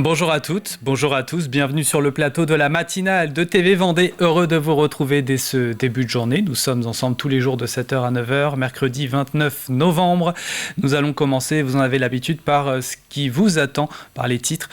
Bonjour à toutes, bonjour à tous, bienvenue sur le plateau de la matinale de TV Vendée. Heureux de vous retrouver dès ce début de journée. Nous sommes ensemble tous les jours de 7h à 9h, mercredi 29 novembre. Nous allons commencer, vous en avez l'habitude, par ce qui vous attend, par les titres.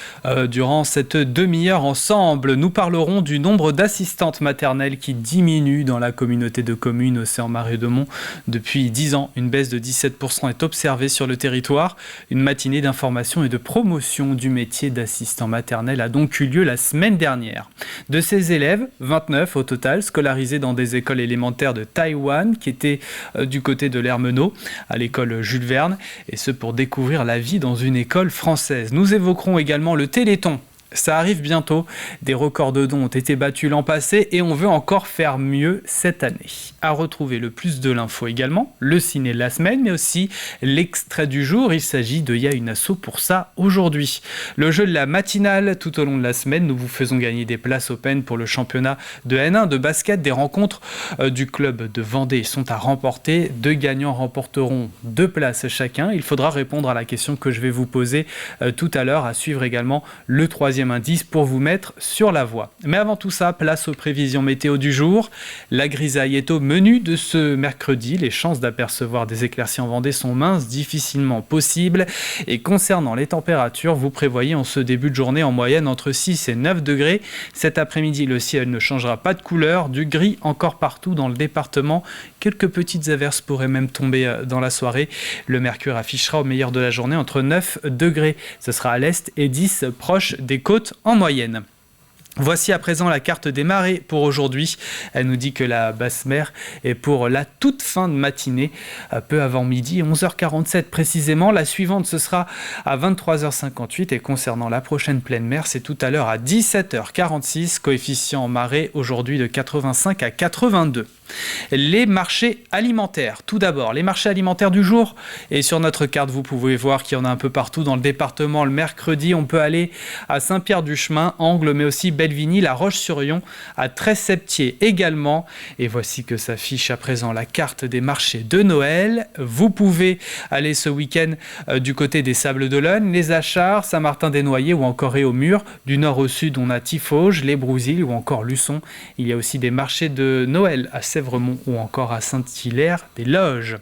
Durant cette demi-heure ensemble, nous parlerons du nombre d'assistantes maternelles qui diminue dans la communauté de communes Océan-Marais-de-Mont depuis 10 ans. Une baisse de 17% est observée sur le territoire. Une matinée d'information et de promotion du métier d'assistant maternel a donc eu lieu la semaine dernière. De ces élèves, 29 au total, scolarisés dans des écoles élémentaires de Taïwan, qui étaient du côté de l'Ermenau, à l'école Jules Verne, et ce pour découvrir la vie dans une école française. Nous évoquerons également le Téléthon. Ça arrive bientôt, des records de dons ont été battus l'an passé et on veut encore faire mieux cette année. À retrouver le plus de l'info également, le ciné de la semaine, mais aussi l'extrait du jour. Il s'agit de Y'a une asso pour ça aujourd'hui. Le jeu de la matinale, tout au long de la semaine, nous vous faisons gagner des places open pour le championnat de N1 de basket. Des rencontres du club de Vendée sont à remporter. 2 gagnants remporteront 2 places chacun. Il faudra répondre à la question que je vais vous poser tout à l'heure. À suivre également le 3e indice pour vous mettre sur la voie. Mais avant tout ça, place aux prévisions météo du jour. La grisaille est au menu de ce mercredi. Les chances d'apercevoir des éclaircies en Vendée sont minces, difficilement possibles. Et concernant les températures, vous prévoyez en ce début de journée en moyenne entre 6 et 9 degrés. Cet après-midi, le ciel ne changera pas de couleur. Du gris encore partout dans le département. Quelques petites averses pourraient même tomber dans la soirée. Le mercure affichera au meilleur de la journée entre 9 degrés. Ce sera à l'est et 10 proche des côtes en moyenne. Voici à présent la carte des marées pour aujourd'hui. Elle nous dit que la basse mer est pour la toute fin de matinée, peu avant midi, 11h47 précisément. La suivante, ce sera à 23h58 et concernant la prochaine pleine mer, c'est tout à l'heure à 17h46, coefficient en marée aujourd'hui de 85 à 82. Les marchés alimentaires. Tout d'abord, les marchés alimentaires du jour. Et sur notre carte, vous pouvez voir qu'il y en a un peu partout dans le département. Le mercredi, on peut aller à Saint-Pierre-du-Chemin, Angles, mais aussi Bellevigny, La Roche-sur-Yon, à Tresseptier également. Et voici que s'affiche à présent la carte des marchés de Noël. Vous pouvez aller ce week-end du côté des Sables d'Olonne, les Achards, Saint-Martin-des-Noyers ou encore Réaumur. Du nord au sud, on a Tiffauges, les Brousilles ou encore Luçon. Il y a aussi des marchés de Noël à Sèvremont ou encore à Saint-Hilaire-des-Loges.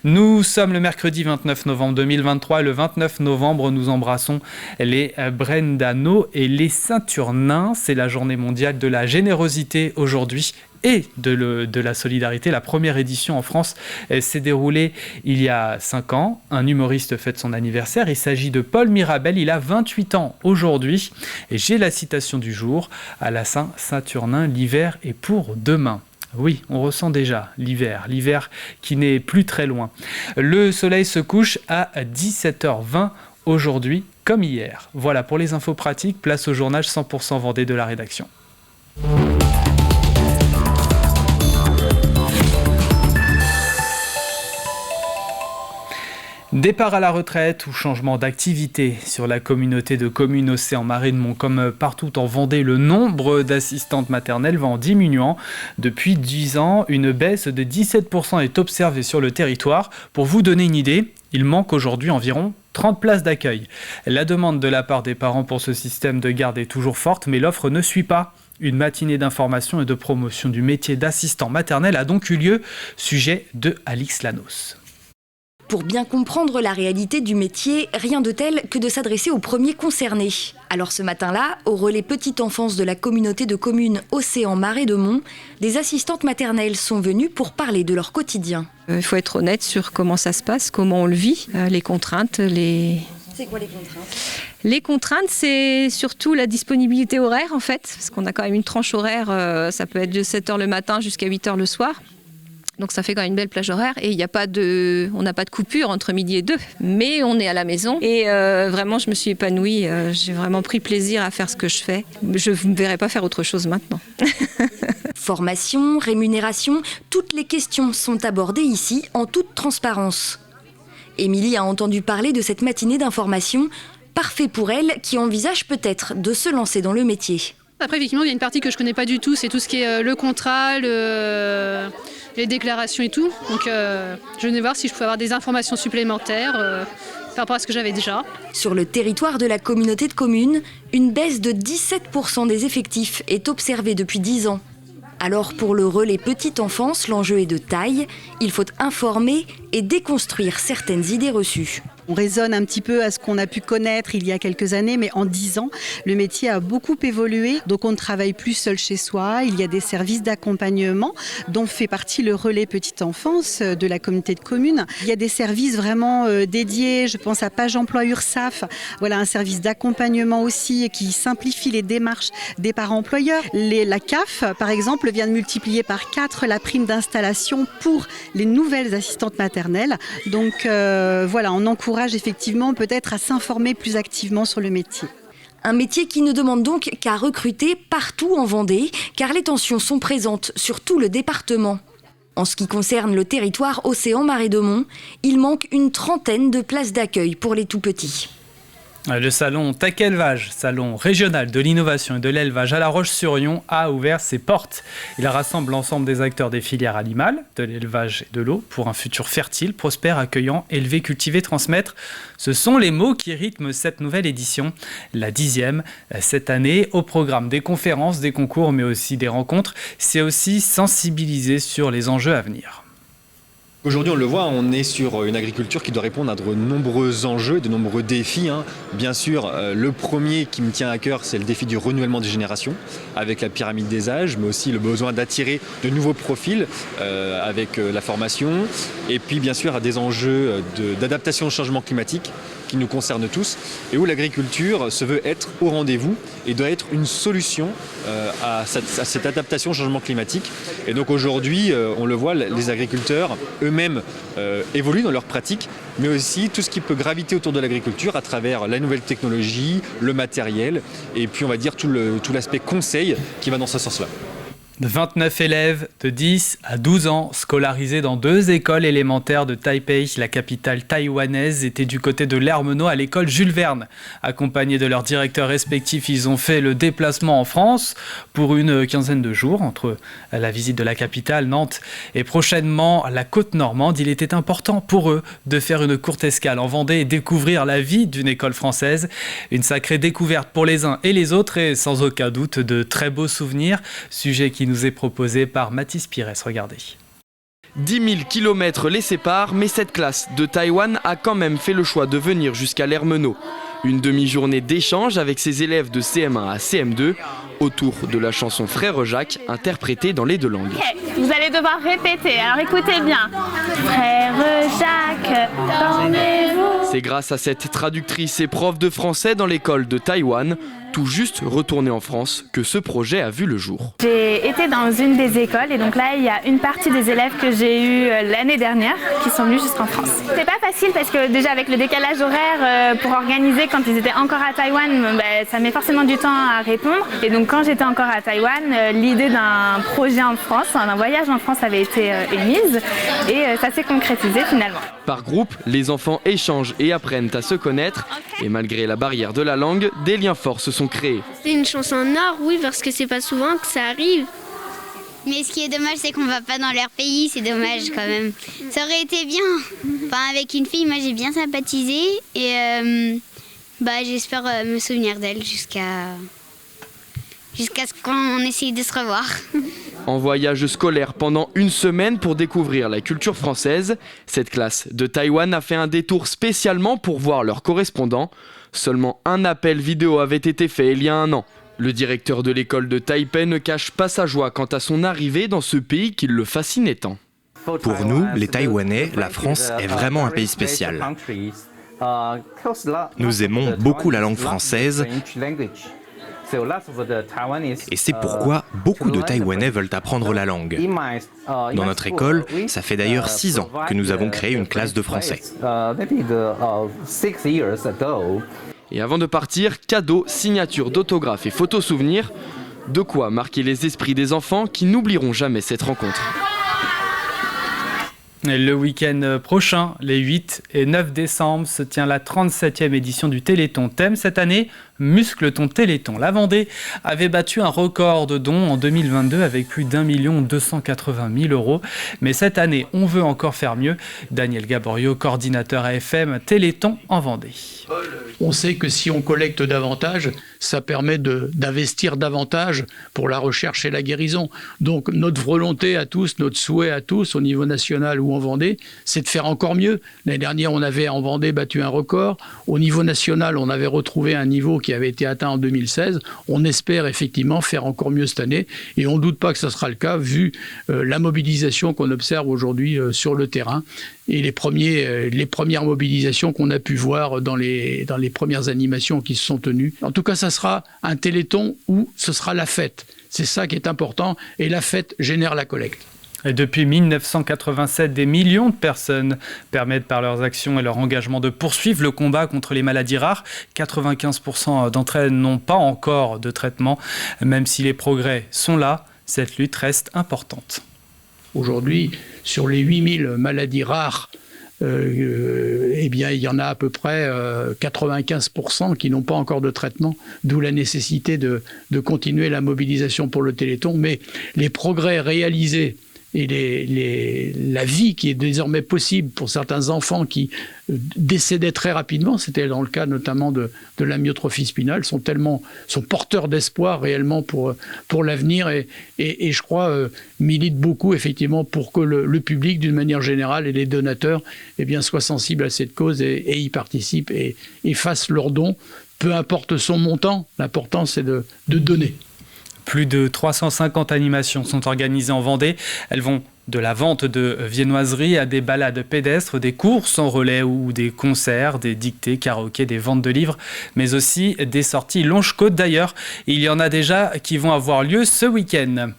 Nous sommes le mercredi 29 novembre 2023 et le 29 novembre, nous embrassons les Brendano et les Saint-Turnins. C'est la journée mondiale de la générosité aujourd'hui et de la solidarité. La première édition en France s'est déroulée il y a 5 ans. Un humoriste fête son anniversaire. Il s'agit de Paul Mirabel. Il a 28 ans aujourd'hui. Et j'ai la citation du jour. À la Saint-Turnin, l'hiver est pour demain. Oui, on ressent déjà l'hiver qui n'est plus très loin. Le soleil se couche à 17h20 aujourd'hui, comme hier. Voilà pour les infos pratiques, place au journal 100% Vendée de la rédaction. Départ à la retraite ou changement d'activité sur la communauté de communes Océan-Marais-de-Mont. Comme partout en Vendée, le nombre d'assistantes maternelles va en diminuant. Depuis 10 ans, une baisse de 17% est observée sur le territoire. Pour vous donner une idée, il manque aujourd'hui environ 30 places d'accueil. La demande de la part des parents pour ce système de garde est toujours forte, mais l'offre ne suit pas. Une matinée d'information et de promotion du métier d'assistant maternel a donc eu lieu. Sujet de Alix Lanos. Pour bien comprendre la réalité du métier, rien de tel que de s'adresser aux premiers concernés. Alors ce matin-là, au relais petite enfance de la communauté de communes Océan-Marais-de-Mont, des assistantes maternelles sont venues pour parler de leur quotidien. Il faut être honnête sur comment ça se passe, comment on le vit, les contraintes, C'est quoi les contraintes ? Les contraintes, c'est surtout la disponibilité horaire en fait, parce qu'on a quand même une tranche horaire, ça peut être de 7h le matin jusqu'à 8h le soir. Donc ça fait quand même une belle plage horaire et on n'a pas de coupure entre midi et 2. Mais on est à la maison et vraiment je me suis épanouie. J'ai vraiment pris plaisir à faire ce que je fais. Je ne me verrai pas faire autre chose maintenant. Formation, rémunération, toutes les questions sont abordées ici en toute transparence. Émilie a entendu parler de cette matinée d'information, parfait pour elle qui envisage peut-être de se lancer dans le métier. Après, effectivement, il y a une partie que je ne connais pas du tout, c'est tout ce qui est le contrat, les déclarations et tout. Donc, je venais voir si je pouvais avoir des informations supplémentaires par rapport à ce que j'avais déjà. Sur le territoire de la communauté de communes, une baisse de 17% des effectifs est observée depuis 10 ans. Alors pour le relais petite enfance, l'enjeu est de taille. Il faut informer et déconstruire certaines idées reçues. On raisonne un petit peu à ce qu'on a pu connaître il y a quelques années, mais en 10 ans, le métier a beaucoup évolué. Donc on ne travaille plus seul chez soi. Il y a des services d'accompagnement dont fait partie le relais petite enfance de la communauté de communes. Il y a des services vraiment dédiés, je pense à Page Emploi URSAF. Voilà un service d'accompagnement aussi qui simplifie les démarches des parents employeurs. La CAF, par exemple, vient de multiplier par 4 la prime d'installation pour les nouvelles assistantes maternelles. Donc voilà, on encourage effectivement peut-être à s'informer plus activement sur le métier. Un métier qui ne demande donc qu'à recruter partout en Vendée, car les tensions sont présentes sur tout le département. En ce qui concerne le territoire Océan-Marais de Mont, il manque une 30aine de places d'accueil pour les tout-petits. Le salon Tech Élevage, salon régional de l'innovation et de l'élevage à La Roche-sur-Yon, a ouvert ses portes. Il rassemble l'ensemble des acteurs des filières animales, de l'élevage et de l'eau, pour un futur fertile, prospère, accueillant, élever, cultiver, transmettre. Ce sont les mots qui rythment cette nouvelle édition, la 10e cette année, au programme des conférences, des concours, mais aussi des rencontres. C'est aussi sensibiliser sur les enjeux à venir. Aujourd'hui, on le voit, on est sur une agriculture qui doit répondre à de nombreux enjeux, de nombreux défis. Bien sûr, le premier qui me tient à cœur, c'est le défi du renouvellement des générations, avec la pyramide des âges, mais aussi le besoin d'attirer de nouveaux profils avec la formation. Et puis, bien sûr, à des enjeux d'adaptation au changement climatique qui nous concernent tous, et où l'agriculture se veut être au rendez-vous et doit être une solution à cette adaptation au changement climatique. Et donc aujourd'hui, on le voit, les agriculteurs eux-mêmes évoluent dans leurs pratiques, mais aussi tout ce qui peut graviter autour de l'agriculture à travers la nouvelle technologie, le matériel, et puis on va dire tout l'aspect conseil qui va dans ce sens-là. 29 élèves de 10 à 12 ans scolarisés dans 2 écoles élémentaires de Taipei, la capitale taïwanaise, étaient du côté de l'Ermenau à l'école Jules Verne. Accompagnés de leurs directeurs respectifs, ils ont fait le déplacement en France pour une quinzaine de jours entre la visite de la capitale, Nantes, et prochainement la côte normande. Il était important pour eux de faire une courte escale en Vendée et découvrir la vie d'une école française. Une sacrée découverte pour les uns et les autres et sans aucun doute de très beaux souvenirs. Sujet qui nous est proposé par Mathis Pires. Regardez. 10 000 kilomètres les séparent, mais cette classe de Taïwan a quand même fait le choix de venir jusqu'à l'Ermenau. Une demi-journée d'échange avec ses élèves de CM1 à CM2 autour de la chanson Frère Jacques, interprétée dans les 2 langues. Okay, vous allez devoir répéter, alors écoutez bien. Frère Jacques, dormez-vous. C'est grâce à cette traductrice et prof de français dans l'école de Taïwan, tout juste retournée en France, que ce projet a vu le jour. J'ai été dans une des écoles et donc là il y a une partie des élèves que j'ai eu l'année dernière qui sont venus jusqu'en France. C'est pas facile parce que déjà avec le décalage horaire pour organiser quand ils étaient encore à Taïwan, ça met forcément du temps à répondre. Et donc quand j'étais encore à Taïwan, l'idée d'un projet en France, d'un voyage en France avait été émise et ça s'est concrétisé finalement. Par groupe, les enfants échangent et apprennent à se connaître et malgré la barrière de la langue, des liens forts se sont créés. C'est une chanson en or, oui, parce que c'est pas souvent que ça arrive. Mais ce qui est dommage, c'est qu'on va pas dans leur pays, c'est dommage quand même. Ça aurait été bien. Enfin, avec une fille, moi j'ai bien sympathisé et j'espère me souvenir d'elle jusqu'à ce qu'on essaye de se revoir. En voyage scolaire pendant une semaine pour découvrir la culture française, cette classe de Taïwan a fait un détour spécialement pour voir leurs correspondants. Seulement un appel vidéo avait été fait il y a 1 an. Le directeur de l'école de Taipei ne cache pas sa joie quant à son arrivée dans ce pays qui le fascinait tant. Pour nous, les Taïwanais, la France est vraiment un pays spécial. Nous aimons beaucoup la langue française et c'est pourquoi beaucoup de Taïwanais veulent apprendre la langue. Dans notre école, ça fait d'ailleurs 6 ans que nous avons créé une classe de français. Et avant de partir, cadeaux, signatures d'autographes et photos souvenirs, de quoi marquer les esprits des enfants qui n'oublieront jamais cette rencontre. Le week-end prochain, les 8 et 9 décembre, se tient la 37e édition du Téléthon. Thème cette année, muscle ton Téléthon. La Vendée avait battu un record de dons en 2022 avec plus d'1 280 000 €. Mais cette année, on veut encore faire mieux. Daniel Gaborio, coordinateur AFM Téléthon en Vendée. On sait que si on collecte davantage, ça permet d'investir davantage pour la recherche et la guérison. Donc notre volonté à tous, notre souhait à tous, au niveau national ou en Vendée, c'est de faire encore mieux. L'année dernière, on avait en Vendée battu un record. Au niveau national, on avait retrouvé un niveau qui avait été atteint en 2016. On espère effectivement faire encore mieux cette année. Et on ne doute pas que ce sera le cas vu la mobilisation qu'on observe aujourd'hui sur le terrain et les premières mobilisations qu'on a pu voir dans les premières animations qui se sont tenues. En tout cas, ça sera un téléthon où ce sera la fête. C'est ça qui est important et la fête génère la collecte. Et depuis 1987, des millions de personnes permettent par leurs actions et leur engagement de poursuivre le combat contre les maladies rares. 95% d'entre elles n'ont pas encore de traitement. Même si les progrès sont là, cette lutte reste importante. Aujourd'hui, sur les 8000 maladies rares, eh bien, il y en a à peu près 95% qui n'ont pas encore de traitement, d'où la nécessité de continuer la mobilisation pour le Téléthon. Mais les progrès réalisés et la vie qui est désormais possible pour certains enfants qui décédaient très rapidement, c'était dans le cas notamment de l'amyotrophie spinale, sont porteurs d'espoir réellement pour l'avenir et je crois militent beaucoup effectivement pour que le public d'une manière générale et les donateurs eh bien, soient sensibles à cette cause et y participent et fassent leurs dons, peu importe son montant, l'important c'est de donner. Plus de 350 animations sont organisées en Vendée. Elles vont de la vente de viennoiseries à des balades pédestres, des courses en relais ou des concerts, des dictées, karaokés, des ventes de livres, mais aussi des sorties Longe-Côte. D'ailleurs, il y en a déjà qui vont avoir lieu ce week-end.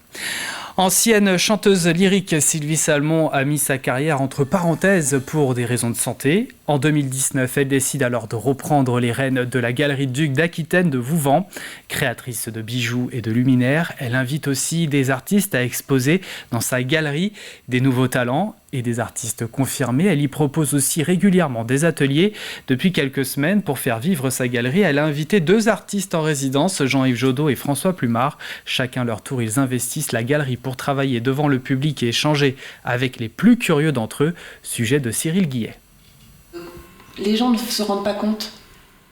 Ancienne chanteuse lyrique, Sylvie Salmon a mis sa carrière entre parenthèses pour des raisons de santé. En 2019, elle décide alors de reprendre les rênes de la Galerie Duc d'Aquitaine de Vouvant. Créatrice de bijoux et de luminaires, elle invite aussi des artistes à exposer dans sa galerie des nouveaux talents et des artistes confirmés. Elle y propose aussi régulièrement des ateliers. Depuis quelques semaines, pour faire vivre sa galerie, elle a invité 2 artistes en résidence, Jean-Yves Jodot et François Plumard. Chacun leur tour, ils investissent la galerie pour travailler devant le public et échanger avec les plus curieux d'entre eux. Sujet de Cyril Guillet. Les gens ne se rendent pas compte.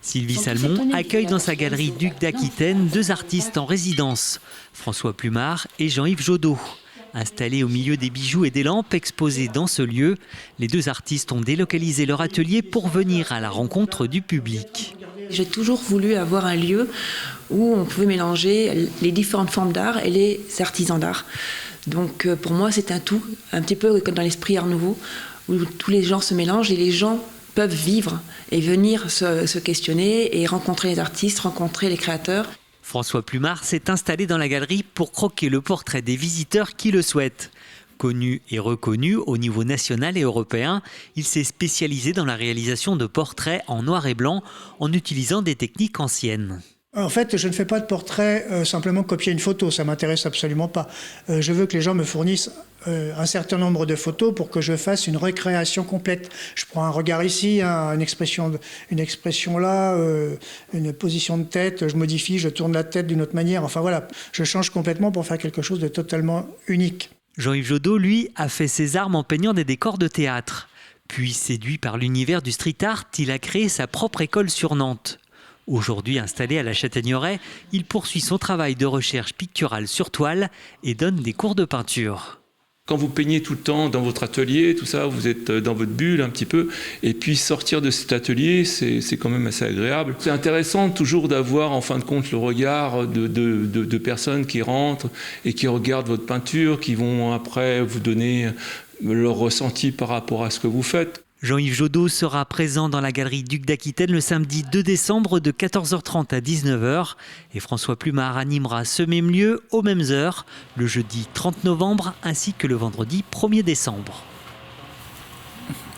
Sylvie Salmon accueille dans sa galerie Duc d'Aquitaine 2 artistes en résidence, François Plumard et Jean-Yves Jodot. Installés au milieu des bijoux et des lampes exposés dans ce lieu, les 2 artistes ont délocalisé leur atelier pour venir à la rencontre du public. J'ai toujours voulu avoir un lieu où on pouvait mélanger les différentes formes d'art et les artisans d'art. Donc pour moi c'est un tout, un petit peu comme dans l'esprit Art Nouveau, où tous les genres se mélangent et les gens peuvent vivre et venir se questionner et rencontrer les artistes, rencontrer les créateurs. François Plumard s'est installé dans la galerie pour croquer le portrait des visiteurs qui le souhaitent. Connu et reconnu au niveau national et européen, il s'est spécialisé dans la réalisation de portraits en noir et blanc en utilisant des techniques anciennes. En fait, je ne fais pas de portrait simplement copier une photo, ça ne m'intéresse absolument pas. Je veux que les gens me fournissent un certain nombre de photos pour que je fasse une recréation complète. Je prends un regard ici, une expression là, une position de tête, je modifie, je tourne la tête d'une autre manière. Enfin voilà, je change complètement pour faire quelque chose de totalement unique. Jean-Yves Jodot, lui, a fait ses armes en peignant des décors de théâtre. Puis, séduit par l'univers du street art, il a créé sa propre école sur Nantes. Aujourd'hui installé à la Châtaigneraie, il poursuit son travail de recherche picturale sur toile et donne des cours de peinture. Quand vous peignez tout le temps dans votre atelier, tout ça, vous êtes dans votre bulle un petit peu, et puis sortir de cet atelier, c'est quand même assez agréable. C'est intéressant toujours d'avoir en fin de compte le regard de personnes qui rentrent et qui regardent votre peinture, qui vont après vous donner leur ressenti par rapport à ce que vous faites. Jean-Yves Jodot sera présent dans la galerie Duc d'Aquitaine le samedi 2 décembre de 14h30 à 19h et François Plumard animera ce même lieu aux mêmes heures le jeudi 30 novembre ainsi que le vendredi 1er décembre.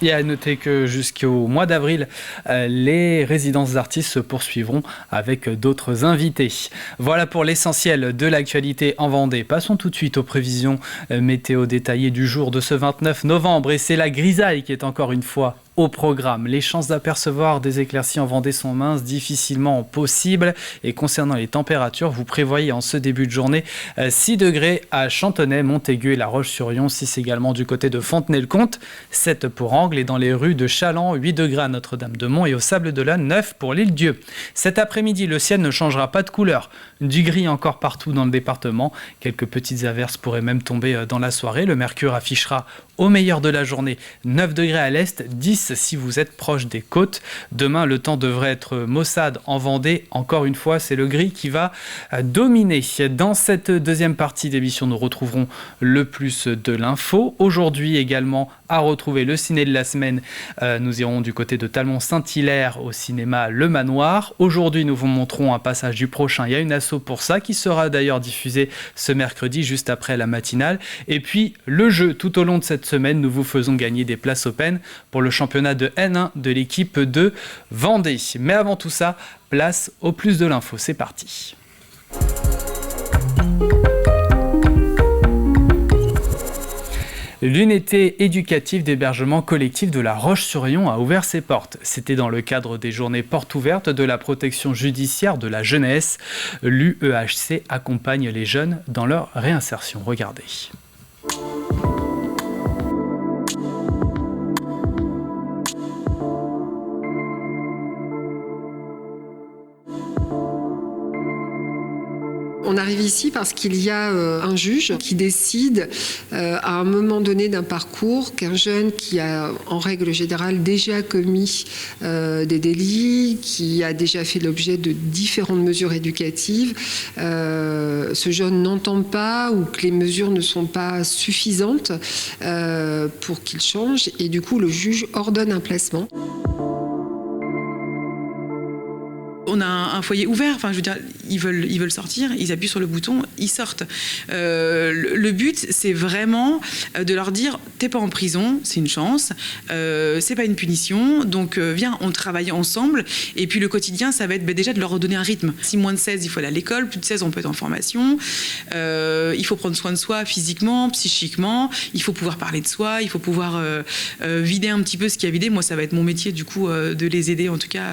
Et à noter que jusqu'au mois d'avril, les résidences d'artistes se poursuivront avec d'autres invités. Voilà pour l'essentiel de l'actualité en Vendée. Passons tout de suite aux prévisions météo détaillées du jour de ce 29 novembre. Et c'est la grisaille qui est encore une fois au programme. Les chances d'apercevoir des éclaircies en Vendée sont minces, difficilement possibles. Et concernant les températures, vous prévoyez en ce début de journée 6 degrés à Chantonnay, Montaigu et La Roche-sur-Yon, 6 également du côté de Fontenay-le-Comte, 7 pour Angles et dans les rues de Chaland, 8 degrés à Notre-Dame-de-Mont et au Sable-d'Olonne, 9 pour l'Île-Dieu. Cet après-midi, le ciel ne changera pas de couleur. Du gris encore partout dans le département. Quelques petites averses pourraient même tomber dans la soirée. Le mercure affichera au meilleur de la journée 9 degrés à l'est, 10 si vous êtes proche des côtes. Demain, le temps devrait être maussade en Vendée. Encore une fois, c'est le gris qui va dominer. Dans cette deuxième partie d'émission, nous retrouverons le plus de l'info. Aujourd'hui également, à retrouver le ciné de la semaine. Nous irons du côté de Talmont-Saint-Hilaire au cinéma Le Manoir. Aujourd'hui, nous vous montrons un passage du prochain. Il y a une asso pour ça qui sera d'ailleurs diffusée ce mercredi juste après la matinale. Et puis, le jeu tout au long de cette semaine, nous vous faisons gagner des places open pour le championnat de N1 de l'équipe de Vendée. Mais avant tout ça, place au plus de l'info. C'est parti. L'unité éducative d'hébergement collectif de La Roche-sur-Yon a ouvert ses portes. C'était dans le cadre des journées portes ouvertes de la protection judiciaire de la jeunesse. L'UEHC accompagne les jeunes dans leur réinsertion. Regardez. On arrive ici parce qu'il y a un juge qui décide à un moment donné d'un parcours qu'un jeune qui a en règle générale déjà commis des délits, qui a déjà fait l'objet de différentes mesures éducatives, ce jeune n'entend pas ou que les mesures ne sont pas suffisantes pour qu'il change et du coup le juge ordonne un placement. On a un foyer ouvert, enfin je veux dire, ils veulent sortir, ils appuient sur le bouton, ils sortent. Le but, c'est vraiment de leur dire, t'es pas en prison, c'est une chance, c'est pas une punition, donc viens, on travaille ensemble. Et puis le quotidien, ça va être déjà de leur redonner un rythme. Si moins de 16, il faut aller à l'école, plus de 16, on peut être en formation. Il faut prendre soin de soi physiquement, psychiquement, il faut pouvoir parler de soi, il faut pouvoir vider un petit peu ce qu'il y a vidé. Moi, ça va être mon métier, du coup, de les aider, en tout cas,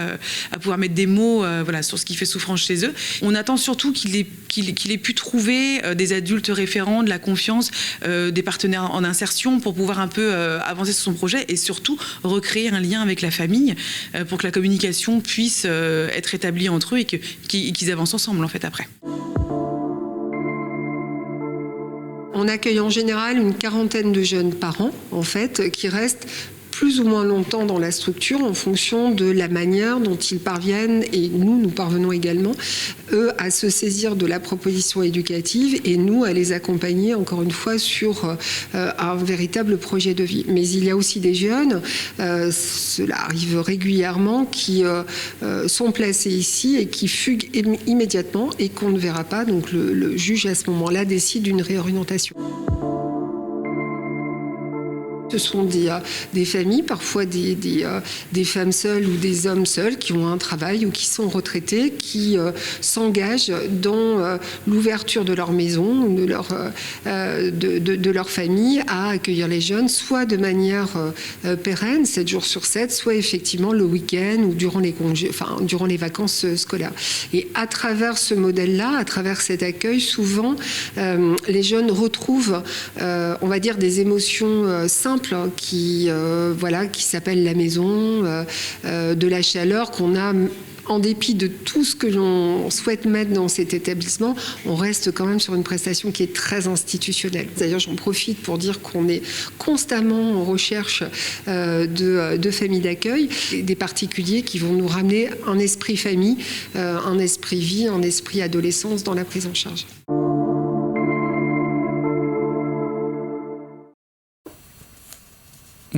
à pouvoir mettre des mots sur ce qui fait souffrance chez eux. On attend surtout qu'il ait pu trouver des adultes référents, de la confiance, des partenaires en insertion pour pouvoir un peu avancer sur son projet et surtout recréer un lien avec la famille pour que la communication puisse être établie entre eux et qu'ils avancent ensemble en fait après. On accueille en général une quarantaine de jeunes par an en fait qui restent plus ou moins longtemps dans la structure en fonction de la manière dont ils parviennent, et nous parvenons également, eux, à se saisir de la proposition éducative et nous à les accompagner, encore une fois, sur un véritable projet de vie. Mais il y a aussi des jeunes, cela arrive régulièrement, qui sont placés ici et qui fuguent immédiatement et qu'on ne verra pas. Donc le juge, à ce moment-là, décide d'une réorientation. Ce sont des familles, parfois des femmes seules ou des hommes seuls qui ont un travail ou qui sont retraités, qui s'engagent dans l'ouverture de leur maison, de leur famille à accueillir les jeunes, soit de manière pérenne, 7 jours sur 7, soit effectivement le week-end ou durant les vacances scolaires. Et à travers ce modèle-là, à travers cet accueil, souvent les jeunes retrouvent, on va dire, des émotions simples qui s'appelle la maison, de la chaleur qu'on a. En dépit de tout ce que l'on souhaite mettre dans cet établissement, on reste quand même sur une prestation qui est très institutionnelle. D'ailleurs, j'en profite pour dire qu'on est constamment en recherche de familles d'accueil, des particuliers qui vont nous ramener un esprit famille, un esprit vie, un esprit adolescence dans la prise en charge.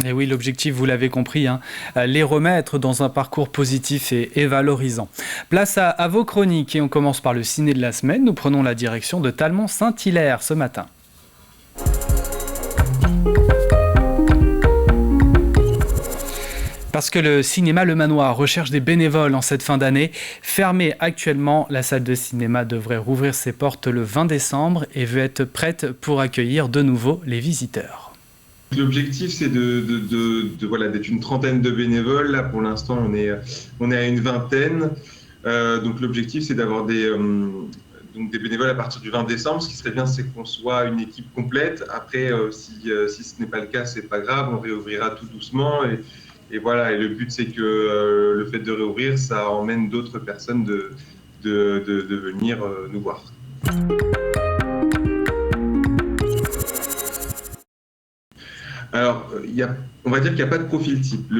Et oui, l'objectif, vous l'avez compris, les remettre dans un parcours positif et valorisant. Place à vos chroniques et on commence par le ciné de la semaine. Nous prenons la direction de Talmont-Saint-Hilaire ce matin. Parce que le cinéma Le Manoir recherche des bénévoles en cette fin d'année. Fermée actuellement, la salle de cinéma devrait rouvrir ses portes le 20 décembre et veut être prête pour accueillir de nouveau les visiteurs. L'objectif, c'est d'être une trentaine de bénévoles. Là, pour l'instant, on est à une vingtaine. Donc l'objectif, c'est d'avoir des bénévoles à partir du 20 décembre. Ce qui serait bien, c'est qu'on soit une équipe complète. Après, si ce n'est pas le cas, c'est pas grave. On réouvrira tout doucement. Et voilà. Et le but, c'est que le fait de réouvrir, ça emmène d'autres personnes de venir nous voir. Alors, on va dire qu'il n'y a pas de profil type.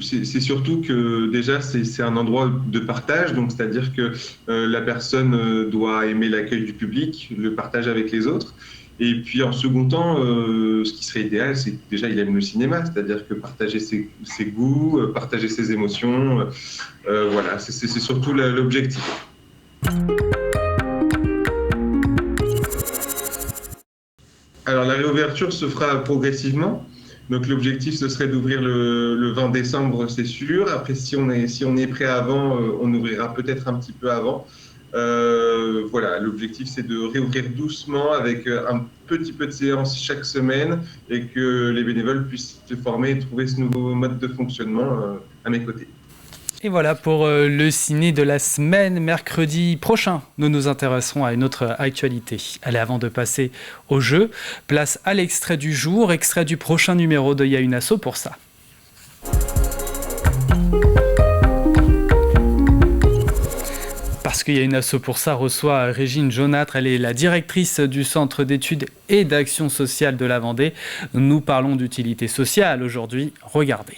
C'est surtout que déjà, c'est un endroit de partage, donc c'est-à-dire que la personne doit aimer l'accueil du public, le partage avec les autres. Et puis en second temps, ce qui serait idéal, c'est que déjà il aime le cinéma, c'est-à-dire que partager ses goûts, partager ses émotions, voilà, c'est surtout l'objectif. Alors la réouverture se fera progressivement. Donc l'objectif ce serait d'ouvrir le 20 décembre, c'est sûr. Après si on est prêt avant, on ouvrira peut-être un petit peu avant. Voilà, l'objectif c'est de réouvrir doucement avec un petit peu de séances chaque semaine et que les bénévoles puissent se former et trouver ce nouveau mode de fonctionnement à mes côtés. Et voilà pour le ciné de la semaine. Mercredi prochain, nous nous intéresserons à une autre actualité. Allez, avant de passer au jeu, place à l'extrait du jour, extrait du prochain numéro de Y a une asso pour ça. Parce qu'il y a une asso pour ça, reçoit Régine Jaunâtre. Elle est la directrice du Centre d'études et d'action sociale de la Vendée. Nous parlons d'utilité sociale aujourd'hui. Regardez.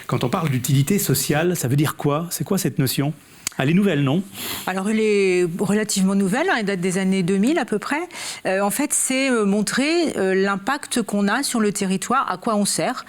Quand on parle d'utilité sociale, ça veut dire quoi? C'est quoi cette notion? Elle est nouvelle, non? Alors, elle est relativement nouvelle, elle date des années 2000 à peu près. En fait, c'est montrer l'impact qu'on a sur le territoire, à quoi on sert,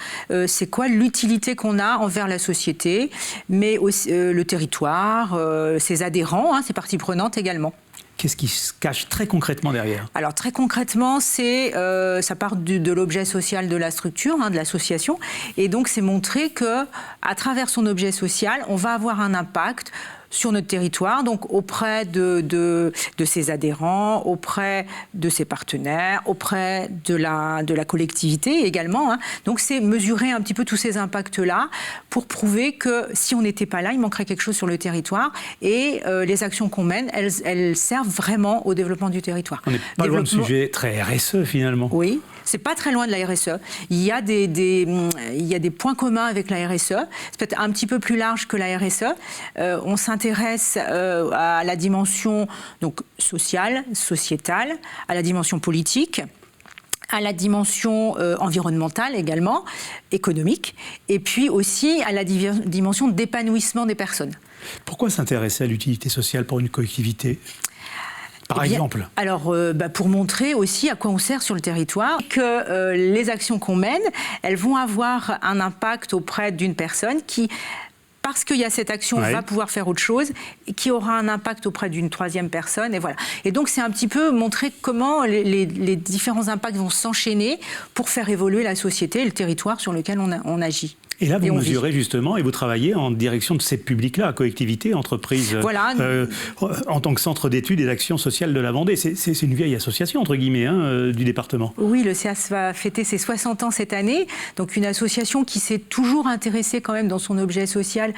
c'est quoi l'utilité qu'on a envers la société, mais aussi le territoire, ses adhérents, ses parties prenantes également. Qu'est-ce qui se cache très concrètement derrière? Alors très concrètement, ça part de l'objet social de la structure, de l'association, et donc c'est montrer que à travers son objet social, on va avoir un impact sur notre territoire, donc auprès de ses adhérents, auprès de ses partenaires, auprès de la collectivité également. Donc c'est mesurer un petit peu tous ces impacts-là pour prouver que si on n'était pas là, il manquerait quelque chose sur le territoire et les actions qu'on mène, elles servent vraiment au développement du territoire. On n'est pas loin de sujet très RSE finalement. Oui. C'est pas très loin de la RSE. Il y a des points communs avec la RSE. C'est peut-être un petit peu plus large que la RSE. On s'intéresse à la dimension donc, sociale, sociétale, à la dimension politique, à la dimension environnementale également, économique, et puis aussi à la dimension d'épanouissement des personnes. Pourquoi s'intéresser à l'utilité sociale pour une collectivité ? Par exemple. Alors, pour montrer aussi à quoi on sert sur le territoire, que les actions qu'on mène, elles vont avoir un impact auprès d'une personne qui, parce qu'il y a cette action, va pouvoir faire autre chose, et qui aura un impact auprès d'une troisième personne, et voilà. Et donc, c'est un petit peu montrer comment les différents impacts vont s'enchaîner pour faire évoluer la société et le territoire sur lequel on agit. Et là, vous mesurez justement et vous travaillez en direction de ces publics-là, collectivités, entreprises, voilà. En tant que centre d'études et d'action sociale de la Vendée. C'est une vieille association, entre guillemets, du département. Oui, le CEAS va fêter ses 60 ans cette année. Donc une association qui s'est toujours intéressée quand même dans son objet social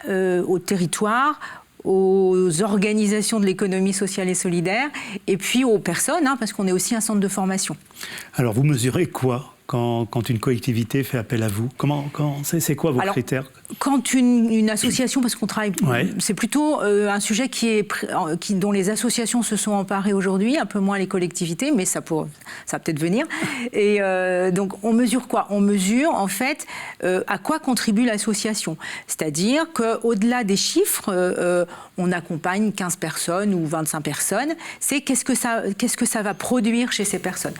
au territoire, aux organisations de l'économie sociale et solidaire, et puis aux personnes, parce qu'on est aussi un centre de formation. Alors vous mesurez quoi quand une collectivité fait appel à vous? C'est quoi vos critères? Quand une association, parce qu'on travaille, c'est plutôt un sujet dont les associations se sont emparées aujourd'hui, un peu moins les collectivités, mais ça va peut-être venir. Et donc on mesure quoi? On mesure en fait à quoi contribue l'association. C'est-à-dire qu'au-delà des chiffres, on accompagne 15 personnes ou 25 personnes, c'est qu'est-ce que ça va produire chez ces personnes.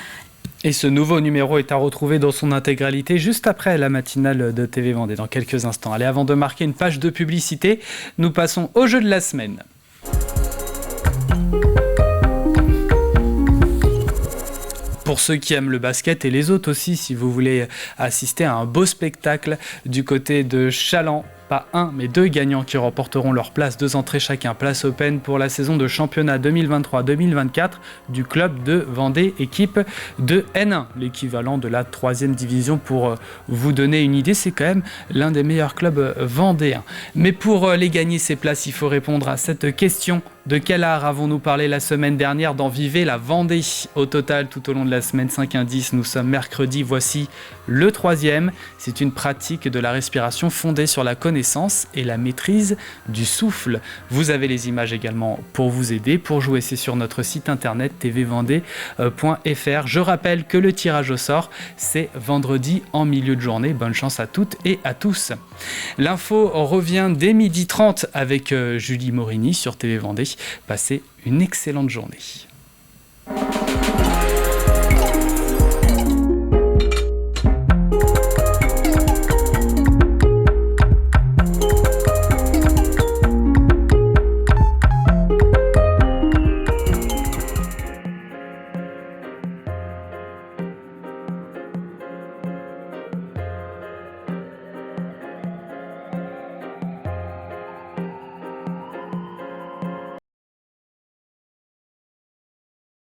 Et ce nouveau numéro est à retrouver dans son intégralité juste après la matinale de TV Vendée dans quelques instants. Allez, avant de marquer une page de publicité, nous passons au jeu de la semaine. Pour ceux qui aiment le basket et les autres aussi, si vous voulez assister à un beau spectacle du côté de Chaland. Pas un, mais 2 gagnants qui remporteront leur place, 2 entrées chacun, place open pour la saison de championnat 2023-2024 du club de Vendée, équipe de N1, l'équivalent de la 3e division. Pour vous donner une idée, c'est quand même l'un des meilleurs clubs vendéens. Mais pour les gagner ces places, il faut répondre à cette question. De quel art avons-nous parlé la semaine dernière dans Vivez la Vendée? Au total, tout au long de la semaine, 5 indices. Nous sommes mercredi, voici le 3e. C'est une pratique de la respiration fondée sur la connaissance et la maîtrise du souffle. Vous avez les images également pour vous aider. Pour jouer, c'est sur notre site internet tvvendée.fr. Je rappelle que le tirage au sort, c'est vendredi en milieu de journée. Bonne chance à toutes et à tous. L'info revient dès 12h30 avec Julie Morini sur TV Vendée. Passez une excellente journée.